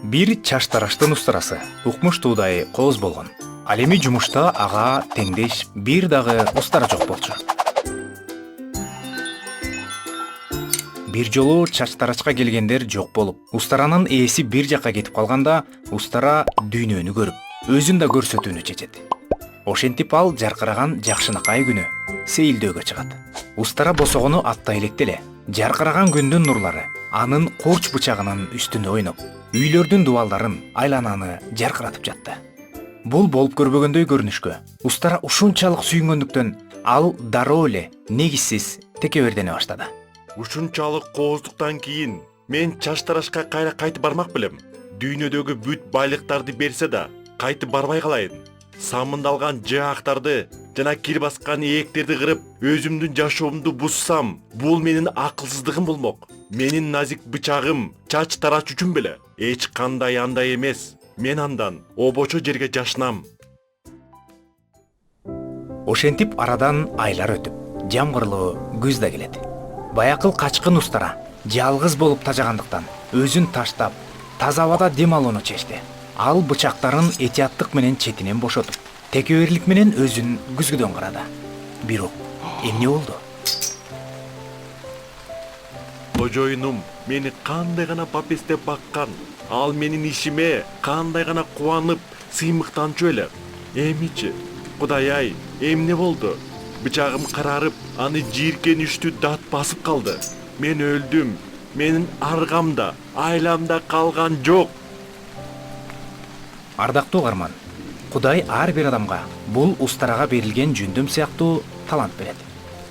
Бир чаштараштын устарасы укмуш туудай кооз болгон. Ал эми жумушта ага теңдеш бир дагы устара жок болчу. Бир жолу чаштарачка келгендер жок болуп, устаранын ээси бир жакка кетип калганда, устара дүйнөнү көрүп, өзүн да көрсөтүүнү чечет. Ошентип ал жаркыраган жакшынакай күнү сейилдөөгө чыгат. Устара босогону аттай электе эле жаркыраган күндүн нурлары анын курч бычагынын үстүндө ойноп, үйлөрдүн дубалдарын, айлананы жаркыратып жатты. Бул болуп көрбөгөндөй көрүнүшкө устара ушунчалык сүйүнгөндүктөн ал дароо эле негизсиз текебердене баштады. Ушунчалык кооздуктан кийин мен чаштарашка кайра кайтып бармак белем. Дүйнөдөгү бүт байлыктарды берсе да кайтып барбай калайын. Самындалган жаактарды жана кир баскан ээктерди кырып, өзүмдүн жашоомду буссам, бул менин акылсыздыгым болмок. Менин назик бычагым чач тарач үчүн беле? Эч кандай андай эмес. Мен андан обочо жерге жашынам. Ошентип арадан айлар өтүп, жамгырлуу күз да келет. Баякыл качкын устара жалгыз болуп тажагандыктан өзүн таштап, таза абада дем алууну чечти. Ал бычактарын этияттык менен четинен бошотуп, текеберлик менен өзүн күзгүдөн карады. Бирок эмне болду? Кожоюнум мени кандай гана папестеп баккан, ал менин ишиме кандай гана кубанып, сыймыктанчу эле. Эмичи, Кудай-ай, эмне болду? Бычагым карарып, аны жийиркеничтүү дат басып калды. Мен өлдүм. Менин аргамда, айламда калган жок. Ардактуу угарман, Кудай ар бир адамга бул устарага берилген жөндөм сыяктуу талант берет.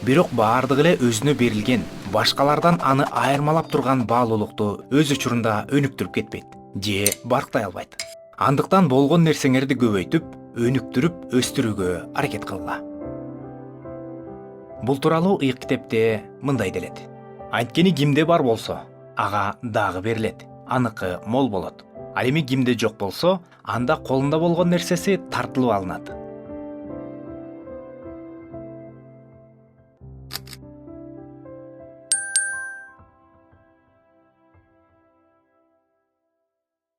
Бирок баардыгы эле өзүнө берилген, башкалардан аны айырмалап турган баалуулукту өз учурунда өнүктүрүп кетпейт же барктай албайт. Андыктан болгон нерсеңерди көбөйтүп, өнүктүрүп өстүрүүгө аракет кылгыла. Бул тууралуу ыйык китепте мындай делет. Анткени кимде бар болсо, ага дагы берилет, аныкы мол болот. Ал эми кимде жок болсо, анда колунда болгон нерсеси тартылып алынат.